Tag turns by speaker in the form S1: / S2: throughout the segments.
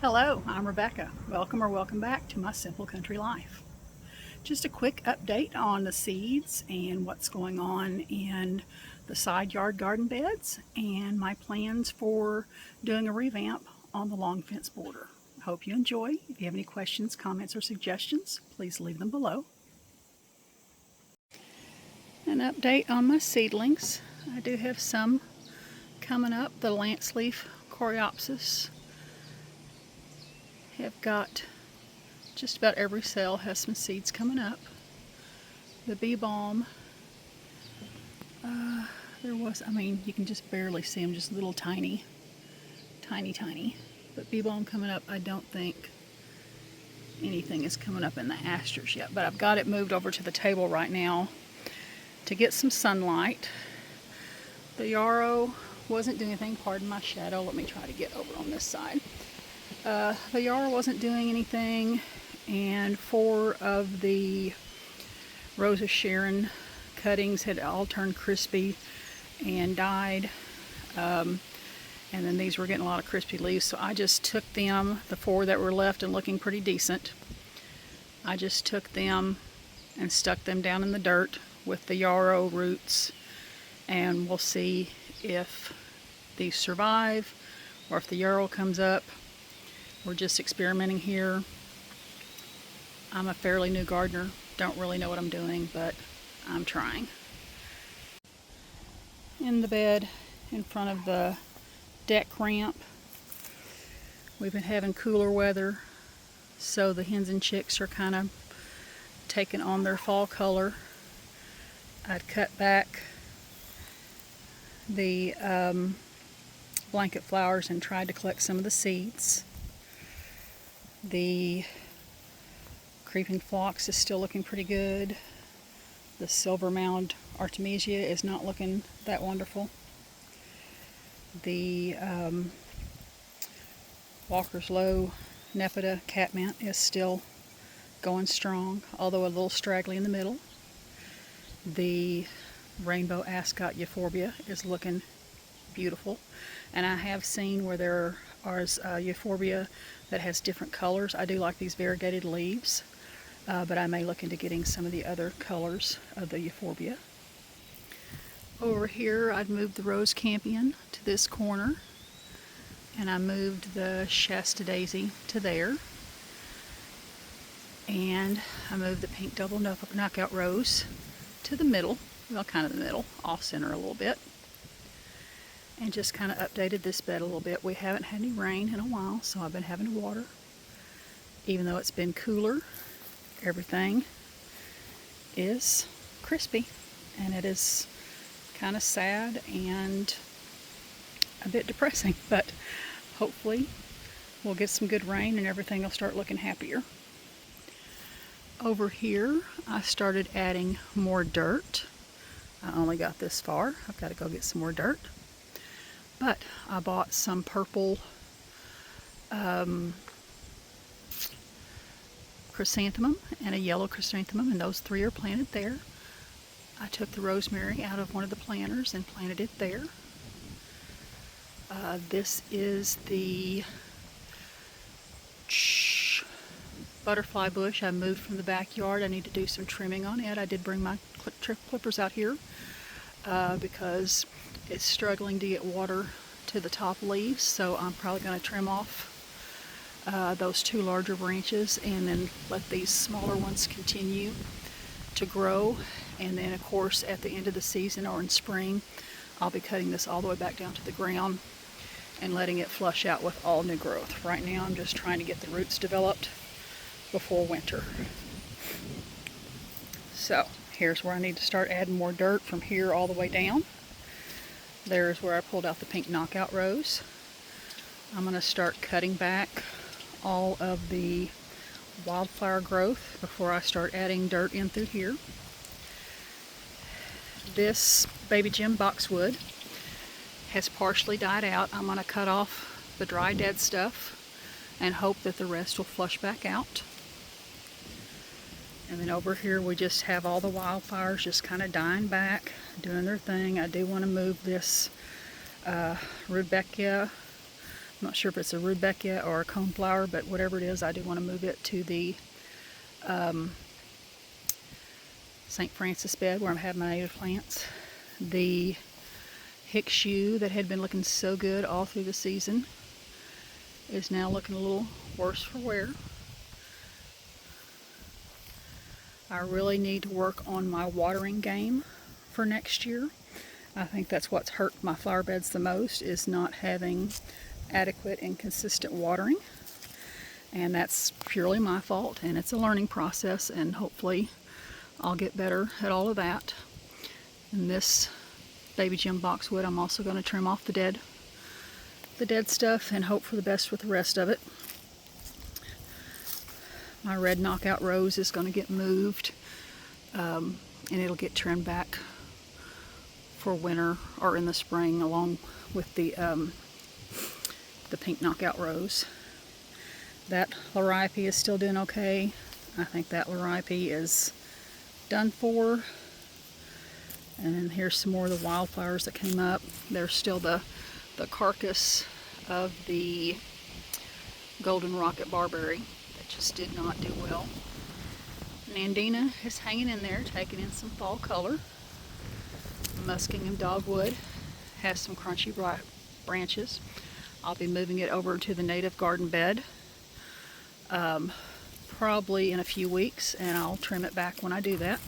S1: Hello, I'm Rebecca. Welcome or welcome back to my simple country life. Just a quick update on the seeds and what's going on in the side yard garden beds and my plans for doing a revamp on the long fence border. I hope you enjoy. If you have any questions, comments, or suggestions, please leave them below. An update on my seedlings. I do have some coming up. The lance leaf coreopsis have got just about every cell has some seeds coming up. The bee balm, you can just barely see them, just little tiny. But bee balm coming up, I don't think anything is coming up in the asters yet, but I've got it moved over to the table right now to get some sunlight. The yarrow wasn't doing anything, pardon my shadow, let me try to get over on this side. The yarrow wasn't doing anything, and 4 of the Rose of Sharon cuttings had all turned crispy and died. And then these were getting a lot of crispy leaves, so I just took them, the 4 that were left and looking pretty decent, I just took them and stuck them down in the dirt with the yarrow roots, and we'll see if these survive or if the yarrow comes up. We're just experimenting here. I'm a fairly new gardener, don't really know what I'm doing, but I'm trying. In the bed in front of the deck ramp, we've been having cooler weather, so the hens and chicks are kind of taking on their fall color. I'd cut back the blanket flowers and tried to collect some of the seeds. The creeping phlox is still looking pretty good. The silver mound artemisia is not looking that wonderful. The Walker's Low Nepeta catmint is still going strong, although a little straggly in the middle. The rainbow ascot euphorbia is looking beautiful, and I have seen where there are euphorbia that has different colors. I do like these variegated leaves, but I may look into getting some of the other colors of the euphorbia. Over here I've moved the rose campion to this corner, and I moved the Shasta daisy to there, and I moved the pink double knockout rose to the middle, well, kind of the middle, off center a little bit, and just kind of updated this bed a little bit. We haven't had any rain in a while, so I've been having to water. Even though it's been cooler, everything is crispy, and it is kind of sad and a bit depressing, but hopefully we'll get some good rain and everything will start looking happier. Over here I started adding more dirt. I only got this far. I've got to go get some more dirt, but I bought some purple chrysanthemum and a yellow chrysanthemum, and those 3 are planted there. I took the rosemary out of one of the planters and planted it there. This is the butterfly bush I moved from the backyard. I need to do some trimming on it. I did bring my clippers out here because it's struggling to get water to the top leaves, so I'm probably going to trim off those 2 larger branches and then let these smaller ones continue to grow. And then of course at the end of the season or in spring, I'll be cutting this all the way back down to the ground and letting it flush out with all new growth. Right now I'm just trying to get the roots developed before winter. So here's where I need to start adding more dirt from here all the way down. There's where I pulled out the pink knockout rose. I'm going to start cutting back all of the wildflower growth before I start adding dirt in through here. This baby Jim boxwood has partially died out. I'm going to cut off the dry dead stuff and hope that the rest will flush back out. And then over here we just have all the wildflowers just kind of dying back, doing their thing. I do want to move this Rudbeckia not sure if it's a rudbeckia or a coneflower, but whatever it is, I do want to move it to the St. Francis bed where I have my native plants. The Hicks yew that had been looking so good all through the season is now looking a little worse for wear. I really need to work on my watering game for next year. I think that's what's hurt my flower beds the most, is not having adequate and consistent watering. And that's purely my fault, and it's a learning process, and hopefully I'll get better at all of that. And this baby Jim boxwood, I'm also going to trim off the dead stuff and hope for the best with the rest of it. My red knockout rose is going to get moved, and it'll get trimmed back for winter or in the spring, along with the pink knockout rose. That liriope is still doing okay. I think that liriope is done for. And then here's some more of the wildflowers that came up. There's still the carcass of the golden rocket barberry that just did not do well. Nandina is hanging in there, taking in some fall color. Muskingum dogwood has some crunchy branches. I'll be moving it over to the native garden bed probably in a few weeks, and I'll trim it back when I do that.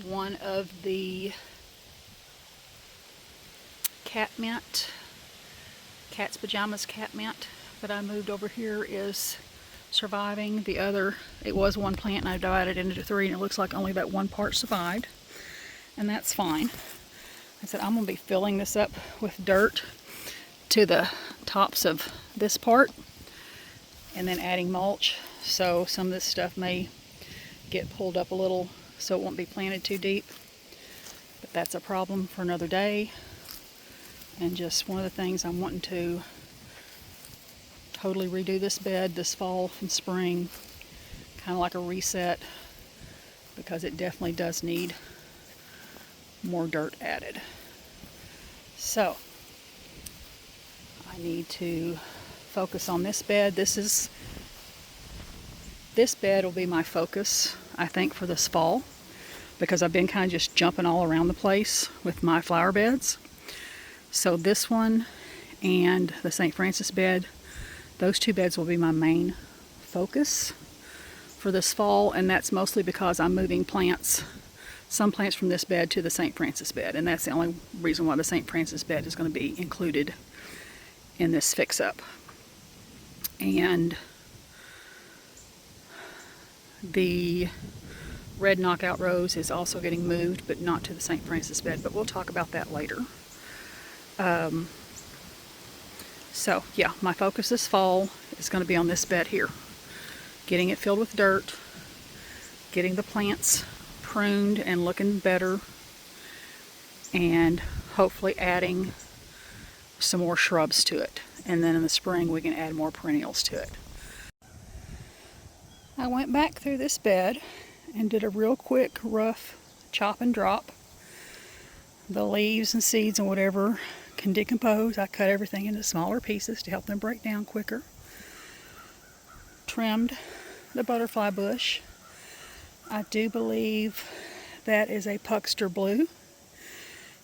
S1: One of the catmint, cat's pajamas catmint that I moved over here is surviving. The other, it was one plant and I divided it into three, and it looks like only about one part survived, and that's fine. I said I'm going to be filling this up with dirt to the tops of this part and then adding mulch, so some of this stuff may get pulled up a little so it won't be planted too deep, but that's a problem for another day, and just one of the things I'm wanting to totally redo this bed this fall and spring, kind of like a reset, because it definitely does need more dirt added. So I need to focus on this bed. This bed will be my focus, I think, for this fall, because I've been kind of just jumping all around the place with my flower beds. So this one and the St. Francis bed, those two beds will be my main focus for this fall, and that's mostly because I'm moving plants, some plants from this bed to the St. Francis bed, and that's the only reason why the St. Francis bed is going to be included in this fix-up. And the red knockout rose is also getting moved, but not to the St. Francis bed, but we'll talk about that later. So yeah, my focus this fall is going to be on this bed here, getting it filled with dirt, getting the plants pruned and looking better, and hopefully adding some more shrubs to it. And then in the spring we can add more perennials to it. I went back through this bed and did a real quick rough chop and drop. The leaves and seeds and whatever can decompose. I cut everything into smaller pieces to help them break down quicker. Trimmed the butterfly bush. I do believe that is a Puxter blue.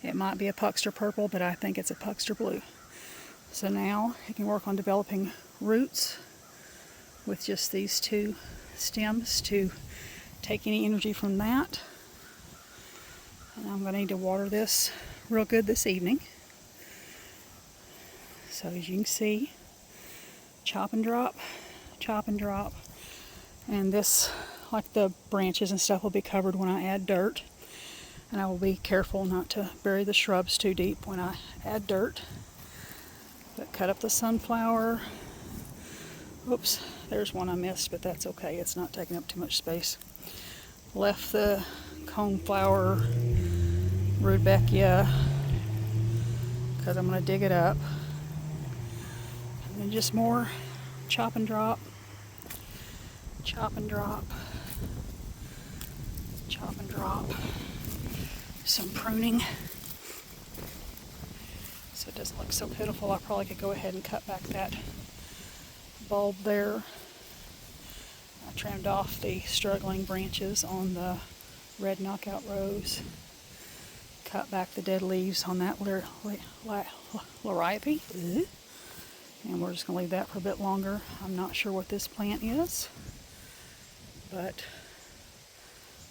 S1: It might be a Puxter purple, but I think it's a Puxter blue. So now you can work on developing roots with just these two stems to take any energy from that. And I'm going to need to water this real good this evening. So as you can see, chop and drop, chop and drop. And this, like the branches and stuff, will be covered when I add dirt. And I will be careful not to bury the shrubs too deep when I add dirt. But cut up the sunflower. Oops, there's one I missed, but that's okay. It's not taking up too much space. Left the coneflower, rudbeckia, because I'm going to dig it up. And then just more chop and drop, chop and drop, chop and drop. Some pruning. So It doesn't look so pitiful. I probably could go ahead and cut back that bulb there. I trimmed off the struggling branches on the red knockout rose. Cut back the dead leaves on that lariathy. And we're just going to leave that for a bit longer. I'm not sure what this plant is, but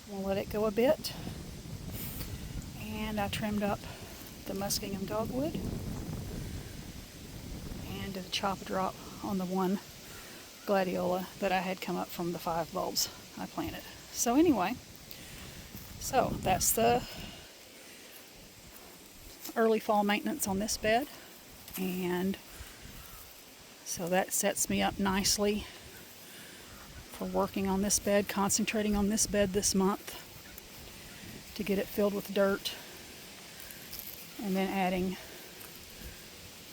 S1: we'll let it go a bit. And I trimmed up the Muskingum dogwood and did a chop a drop on the one gladiola that I had come up from the 5 bulbs I planted. So anyway, so that's the early fall maintenance on this bed, and so that sets me up nicely for working on this bed, concentrating on this bed this month to get it filled with dirt, and then adding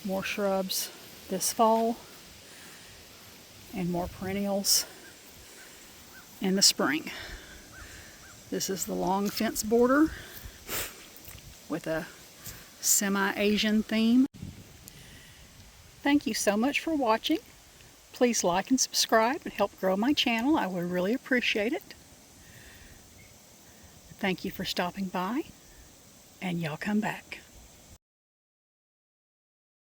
S1: more shrubs this fall and more perennials in the spring. This is the long fence border with a semi-Asian theme. Thank you so much for watching. Please like and subscribe and help grow my channel. I would really appreciate it. Thank you for stopping by, and y'all come back.